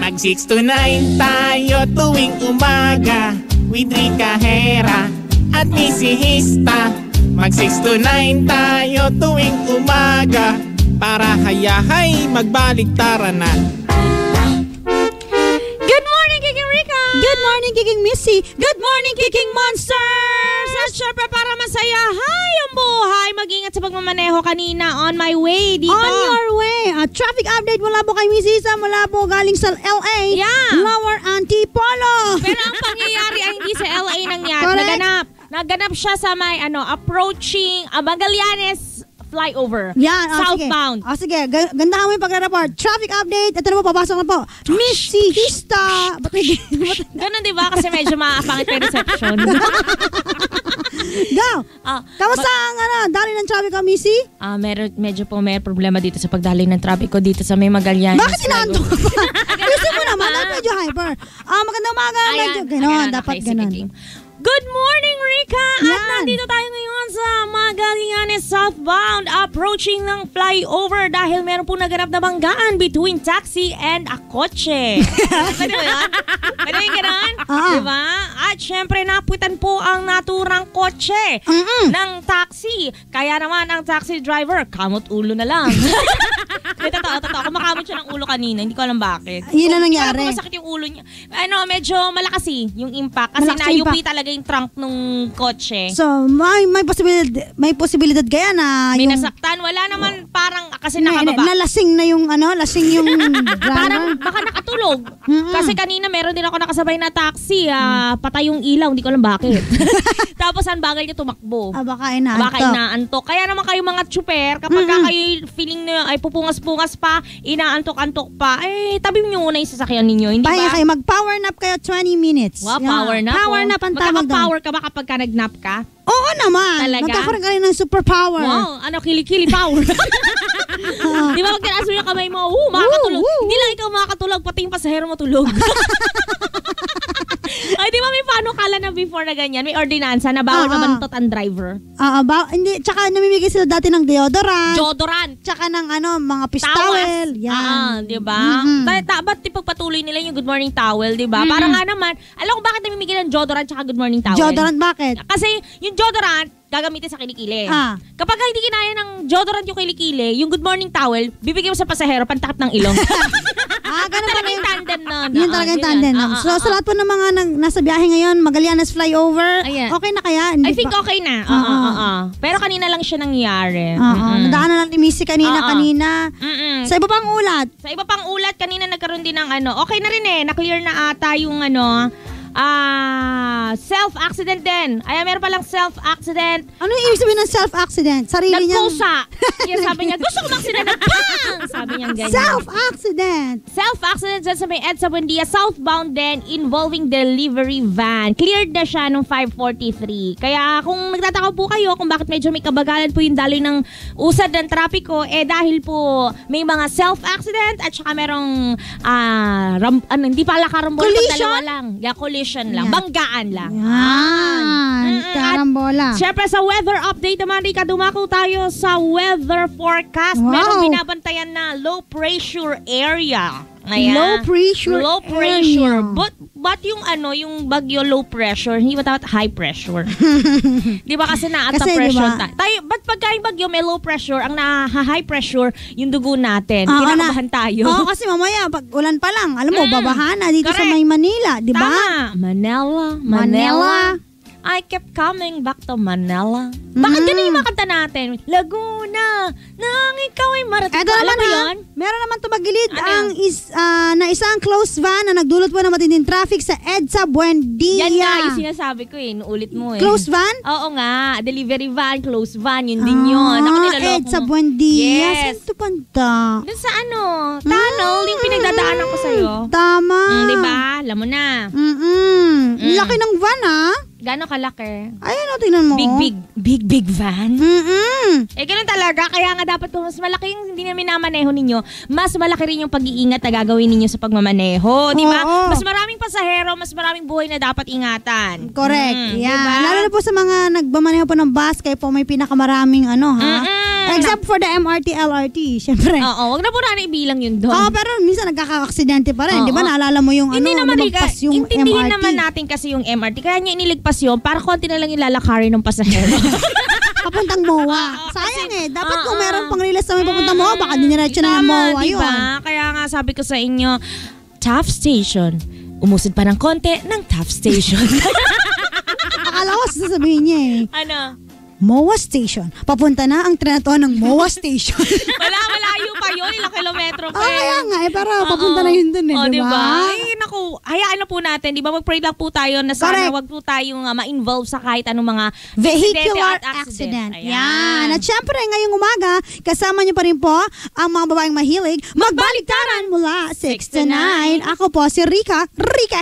Mag 6 to 9 tayo tuwing umaga with Rica Hera at Missy Hista. Mag 6 to 9 tayo tuwing umaga para hayahay magbaliktaran na. Good morning, Kiking Rica! Good morning, Kiking Missy! Good morning, Kiking Monsters! At syempre para masaya, ang buhay. Mag-ingat sa pagmamaneho kanina on my way dito. On your way! Traffic update mula po kay Miss Isa, mula po galing sa LA. Yeah. Lower Antipolo. Pero ang pangyayari ay hindi sa LA nangyari. Correct. Naganap siya sa may approaching Magallanes flyover. Yan, southbound. Sige, gandahan mo yung pag-report. Traffic update. Ito na po, papasok na po. Missy Hista. Ganun diba? Kasi medyo maapangit yung reception. Go! Kamusta ang dali ng traffic ko, Missy? Medyo po may problema dito sa pagdali ng traffic ko dito sa may Magallanes. Bakit inaantok ka pa? Gusto mo naman, medyo hyper. Magandang umaga, medyo ganon. Dapat ganon. Good morning, Rica! At Yan. nandito tayo ngayon sa Magallanes southbound approaching ng flyover dahil meron po naganap na banggaan between taxi and a kotse. Pwede ba yan? Pwede ba yung ganon? Diba? At syempre napuitan po ang naturang kotse ng taxi. Kaya naman ang taxi driver, kamot ulo na lang. Totoo. Kumakamot siya ng ulo kanina. Hindi ko alam bakit. Yun ang nangyari. Hindi ko masakit yung ulo niya. Medyo malakas yung impact. Kasi Malakas yung nayupi impact. talaga yung trunk ng kotse. So, may posibilidad kaya na May yung... nasaktan. Wala naman parang kasi nakababa. Nalasing na yung lasing yung Parang baka nakatulog. Kasi kanina meron din ako nakasabay na taxi. Patay yung ilaw. Hindi ko alam bakit. Tapos ang bagal niya tumakbo. Baka inaantok. Baka inaantok. Kaya naman kayo mga tsuper, kapag kayo feeling na ay pupungas-pungas pa, inaantok-antok pa, tabi nyo muna yung sasakyan ninyo. Hindi Pahinga ba? kayo. Mag-power nap kayo 20 minutes. Wow, power nap. Power nap ang tawag doon. Magkaka-power ka ba kapag ka nag-nap ka? Oo naman. Talaga? Magkakaroon ka rin ng superpower. Wow, kilikili power. Di ba pag tinaas mo yung kamay mo, makakatulog. Hindi lang ikaw makakatulog, pati yung pasahero mo tulog. Ay, di ba may panukala na before na ganyan? May ordinansa na bawal mabantot ang driver. Hindi, tsaka namimigay sila dati ng deodorant. Deodorant. Tsaka ng mga pistawel. Yan. Di ba? Ba't ipagpatuloy nila yung good morning towel, di ba? Para nga naman, alam ko bakit namimigay ng deodorant tsaka good morning towel. Deodorant bakit? Kasi yung deodorant, gagamitin sa kilikili. Kapag hindi kinaya ng deodorant yung kilikili, yung good morning towel, bibigyan mo sa pasahero, pantakip ng ilong. Ganun pala yung tandem nun. Yun talaga yung tandem nun. So, sa lahat po ng mga nasa biyahe ngayon, Magallanes flyover, Ayan. okay na kaya? I think okay na. Pero kanina lang siya nangyari. Nadaanan lang ni Missy kanina. Sa iba pang ulat. Sa iba pang ulat, kanina nagkaroon din ng okay na rin na-clear na ata yung self-accident din. Meron palang self-accident. Ano yung ibig sabihin ng self-accident? Sarili niya. Nagkusa. Kaya sabi niya, gusto ko mag-accident na bang! Sabi niya ganyan. Self-accident. Self-accident dyan sa may EDSA Buendia, southbound din, involving delivery van. Cleared na siya nung 5:43. Kaya kung nagtataka po kayo kung bakit medyo may kabagalan po yung daloy ng usad ng trapiko, dahil po may mga self-accident at saka merong hindi pala karambol, dalawa lang. Collision lang. Banggaan lang. Karambola. Siyempre sa weather update naman, Rika, dumako tayo sa weather forecast. Wow. Merong binabantayan na low pressure area. Ayan. Low pressure. But yung bagyo low pressure, hindi ba dapat high pressure? Di ba kasi naata pressure tayo. Ba't pagka yung bagyo may low pressure, ang high pressure, yung dugo natin. Kinakabahan tayo. Oo, kasi mamaya, pag ulan pa lang, alam mo, babahan na dito sa may Manila, di ba? Tama. Manila. I kept coming back to Manila. Bakit ganun yung makanta natin? Laguna, nang ikaw ay marating. Eto naman yun? Meron naman tumagilid na isang closed van na nagdulot po ng matinding traffic sa EDSA Buendia. Yan nga yung sinasabi ko inuulit mo Closed van? Oo nga, delivery van, closed van, yun din yun. Ako nilaloko EDSA Buendia. Yes. Saan ito banda? Doon sa tunnel, yung pinagdadaanan ko sa'yo. Tama. Diba? Alam mo na. Laki ng van Gano'ng kalaki? Ayun tingnan mo. Big van? Ganun talaga. Kaya nga dapat kung mas malaki yung hindi na minamaneho ninyo, mas malaki rin yung pag-iingat na gagawin ninyo sa pagmamaneho. Di ba? Mas maraming pasahero, mas maraming buhay na dapat ingatan. Correct. Diba? Lalo na po sa mga nagmamaneho po ng bus, kayo po may pinakamaraming Except for the MRT, LRT, syempre. Oo, wag na po na ibilang yun doon. Pero minsan nagkaka-aksidente pa rin. Oo. Di ba naalala mo yung Hindi naman lumagpas yung intindihin MRT? naman natin kasi yung MRT. Kaya niya iniligpas yun para konti na lang yung lalakarin ng pasahero. Papuntang MOA. Sayang Dapat kung meron pang release na may papuntang MOA, baka diniretso na ng MOA yun. Diba? Kaya nga sabi ko sa inyo, Taft Station. Umusod pa ng konti ng Taft Station. Akala ko sasabihin niya Ano? MOA Station. Papunta na ang tren na to ng MOA Station. Malayo pa yun. Ilang kilometro pa. Kaya nga pero papunta na yun dun diba? Ay, naku, hayaan na po natin. Diba, mag-pray lang po tayo na sana wag po tayong ma-involve sa kahit anong mga vehicular accident. Yan. At syempre, ngayong umaga, kasama niyo pa rin po ang mga babaeng mahilig magbaliktaran mula 6 to 9. Ako po si Rica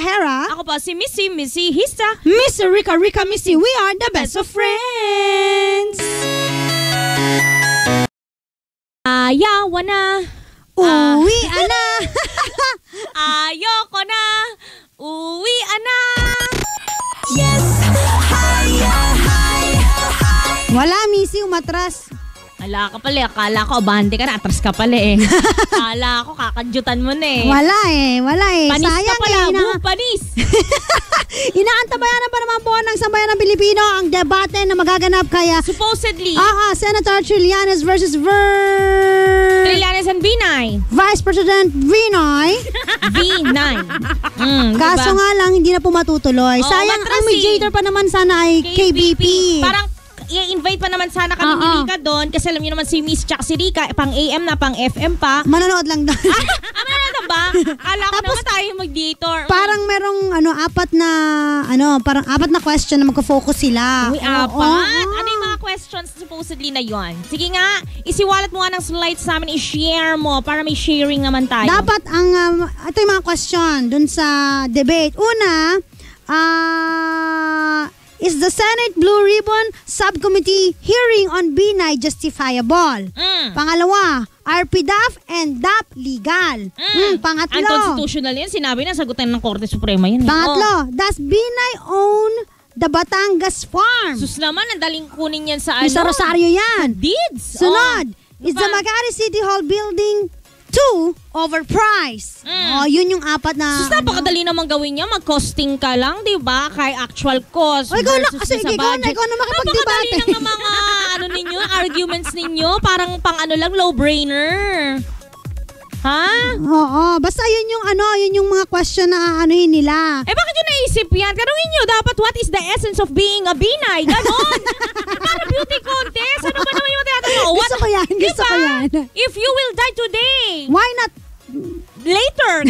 Hera. Ako po si Missy Hista. Miss Rica Missy. We are the best of friends. Ayaw na. Uwi na. Ayoko na. Uwi na. Yes. Wala, Missy, umatras. Ala ka pala. Akala ko, abante ka na. Atras ka pala Akala ko, kakadyutan mo na Wala Panis sayang ka pala. Panis. Inaantabayanan pa naman po ng sambayan ng Pilipino ang debate na magaganap kaya Supposedly. Senator Trillanes versus Trillanes and B9. Vice President Vinoy. V9. Kaso nga lang, hindi na po matutuloy. Sayang, ang mediator pa naman sana ay KBP. Parang i-invite pa naman sana kami ni Rica doon kasi alam niyo naman si Miss tsaka si Rica pang AM na pang FM pa. Manonood lang doon. Manonood ba? Kala ko naman tayo mag-mediator. Parang merong apat na question na magko-focus sila. Uy, apat? Ano yung mga questions supposedly na yon? Sige nga, isiwalat mo nga ng slides sa amin, i-share mo para may sharing naman tayo. Dapat ito yung mga question dun sa debate. Una, is the Senate Blue Ribbon Subcommittee hearing on B9 justifiable? Pangalawa, are PDAF and DAP legal? Pangatlo, unconstitutional yan. Sinabi na, sagutan ng Korte Suprema yan. Pangatlo, does B9 own the Batangas Farm? Sus naman, ang daling kunin yan sa Sa Rosario yan. Deeds. Sunod, is the Makati City Hall building 2 overpriced? Yun yung apat na... Sus, napakadali naman gawin niya. Mag-costing ka lang, di ba? Kay actual cost. Ikaw na, versus kasi sa ikaw na makipag-debate. Napakadali lang ng mga ninyo, arguments ninyo. Parang lang, low-brainer. Ha? Oo, basta yun yung mga question na anuhin nila. Bakit yun naisip yan? Tanungin nyo, dapat what is the essence of being a binay? Ganon. Para beauty contest. Ano ba naman yung tinatanong? Gusto ko yan. If you will die today. Why not? Later.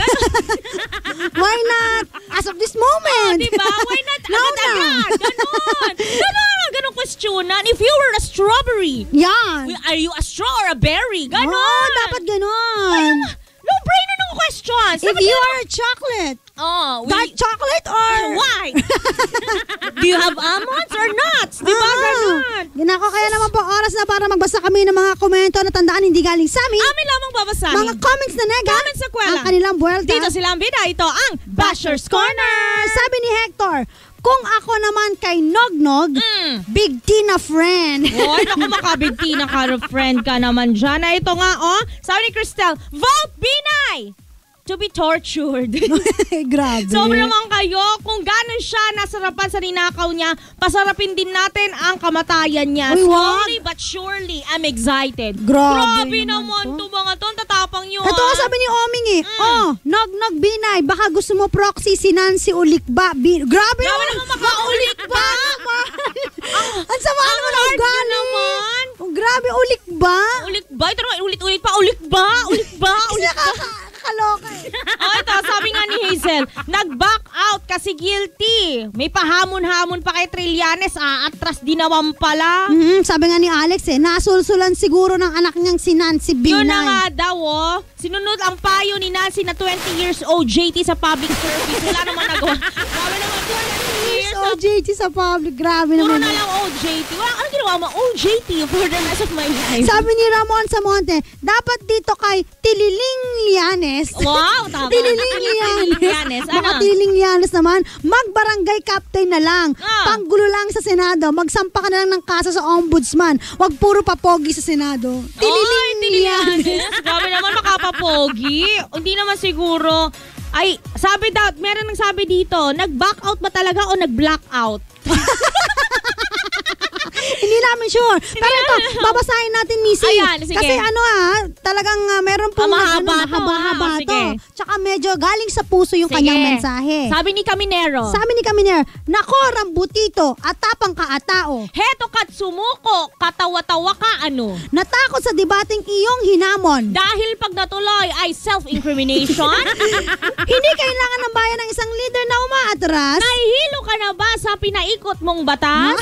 Why not? As of this moment. Diba? Why not? Now. Ganon questionan. If you were a strawberry. Yan. Are you a straw or a berry? Ganon. Dapat ganon. No-brainer ng questions. If you are a chocolate. Dark chocolate or... Why? Do you have almonds or nuts? Diba? Ganon. Ginako, kaya naman po oras na para magbasa kami ng mga komento na tandaan hindi galing sa amin. Amin lamang babasahin. Mga comments na nega. Comments sa kwela. Ang kanilang buwelta. Dito sila ang bida. Ito ang Basher's Corner. Sabi ni Hector, kung ako naman kay Nognog, Big Tina friend. Naku, makabig Tina ka, friend ka naman dyan. Ito nga, sabi ni Cristel, vote Binay! To be tortured. Grabe. Sobra naman kayo. Kung gano'n siya nasarapan sa ninakaw niya, pasarapin din natin ang kamatayan niya. Uy, Slowly but surely, I'm excited. Grabe naman to mga to. Tatapang yun. Ito nga sabi ni Oming Nognog Binay, baka gusto mo proxy si Nancy Ulikba. Grabe naman maka-ulikba. Ang sama naman ang ugali. Naman. Grabe, Ulikba. Ulikba? Ito naman, ulit-ulit pa. Ulikba. Kaloka Ito, sabi nga ni Hazel, nag-back out kasi guilty. May pahamon-hamon pa kay Trillanes, atras dinawan pala. Sabi nga ni Alex nasulsulan siguro ng anak niyang si Nancy Binay. Yun na nga daw, sinunod ang payo ni Nancy na 20 years old JT sa public service. Wala naman nagawa. Sabi naman, 20 years OJT sa public. Grabe Puro naman. na lang OJT. Anong ginawa mo? OJT for the rest of my life. Sabi ni Ramon Samonte, dapat dito kay Tililing Lianes. Wow, tama. Tililing Lianes. Lianes. Baka Ano? Tililing Lianes naman, magbarangay captain na lang. Ah. Panggulo lang sa Senado. Magsampa ka na lang ng kaso sa ombudsman. Wag puro papogi sa Senado. Tililing Lianes. Grabe naman makapapogi. Hindi naman siguro. Ay, sabi daw, meron nang sabi dito, nag-back out ba talaga o nag-black out? Hindi namin sure. Pero ito, babasahin natin, Missy. Ayan, sige. Kasi talagang meron pong Mahaba to, mahaba ha? to. Sige. Tsaka medyo galing sa puso yung Sige. kanyang mensahe. Sabi ni Caminero, Sabi ni Caminer, nako, rambutito at tapang kaatao. heto kat sumuko, katawa-tawa ka ano? Natakot sa debating iyong hinamon. Dahil pag natuloy ay self-incrimination? Hindi kailangan ng bayan ng isang leader na umaatras. Nahihilo ka na ba sa pinaikot mong batas?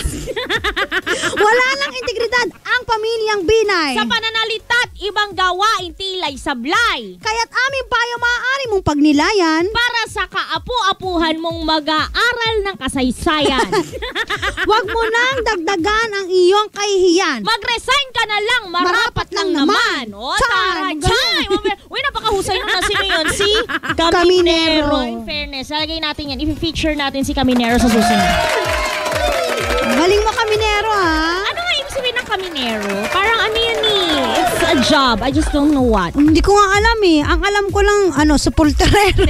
Wala lang integridad ang pamilyang Binay. Sa pananalita't ibang gawain tila'y sablay. Kaya't aming payo maaari mong pagnilayan. Para sa kaapu-apuhan mong mag-aaral ng kasaysayan. Huwag mo nang dagdagan ang iyong kahihiyan. Mag-resign ka na lang, marapat lang naman. O, Taray, taray. Uy, napakahusay nung na sino yun? Si Caminero. Caminero. In fairness, lalagay natin yan. I-feature natin si Caminero sa susunod. Galing mo, Caminero, ha? Ano nga ibig sabihin ng Caminero? Parang ano yan eh. It's a job. I just don't know what. Hindi ko nga alam eh. Ang alam ko lang, sepulturero.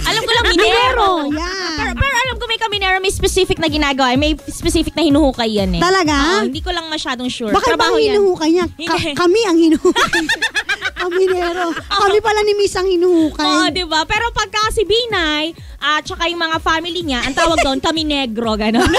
Alam ko lang, minero. Yan. Pero alam ko may Caminero, may specific na ginagawa. May specific na hinuhukay yan eh. Talaga? Oo, hindi ko lang masyadong sure. Bakit Trabaho bang yan. hinuhukay niya? Hindi. Kami ang hinuhukay. Caminero. Kami pala ni Miss ang hinuhukay. Oo, diba? Pero pagka si Binay, at saka yung mga family niya, ang tawag doon, Caminegro, gano'n.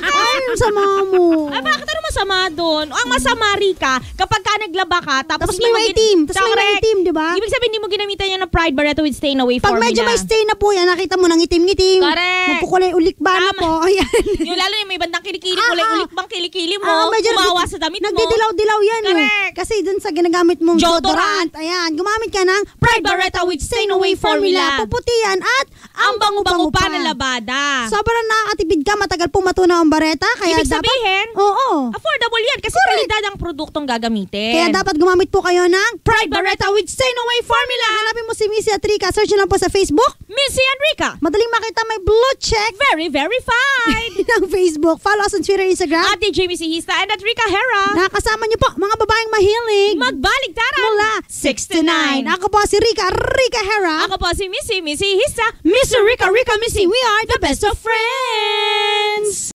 Ay, ang sama mo. Ay, bakit ano masama doon? Ang masama, Rika, kapag ka naglaba ka, tapos Tapos may maitim. Tapos may maitim, di ba? Ibig sabihin, hindi mo ginamitan yan ng Pride Barreto with Staying Away Pag formula. medyo may stain na po yan, nakita mo nang itim-itim. Correct. Napukulay ulikba na Tama. po. Ayan. Yung lalo yung may bandang kilikili, kulay ulik bang kilikili mo, medyo kumawa sa damit mo. nagdidilaw-dilaw yan Correct. Kasi dun sa ginagamit mong Deodorant. deodorant, ayan, gumamit ka ng Pride Barreto with Stain Away formula. Puputi yan at Ang bango-bango pa na labada. Sobrang nakakatipid ka, matagal po matunaw ang bareta. Kaya Ibig sabihin, Oo. affordable yan kasi kalidad ang produktong gagamitin. Kaya dapat gumamit po kayo ng Pride Barreto with Stain Away formula. Hanapin mo si Missy at Rika. Search nyo lang po sa Facebook. Missy and Rika, Madaling makita may blue check very verified. ng Facebook. Follow us on Twitter, Instagram. At DJ Missy Hista and at Rika Hera. Nakakasama nyo po mga babaeng mahilig. Magbaligtaran. Mula 6 to 9. Ako po si Rika Hera. Ako po si Missy Hista. Mr. Rika, Missy, we are the best of friends.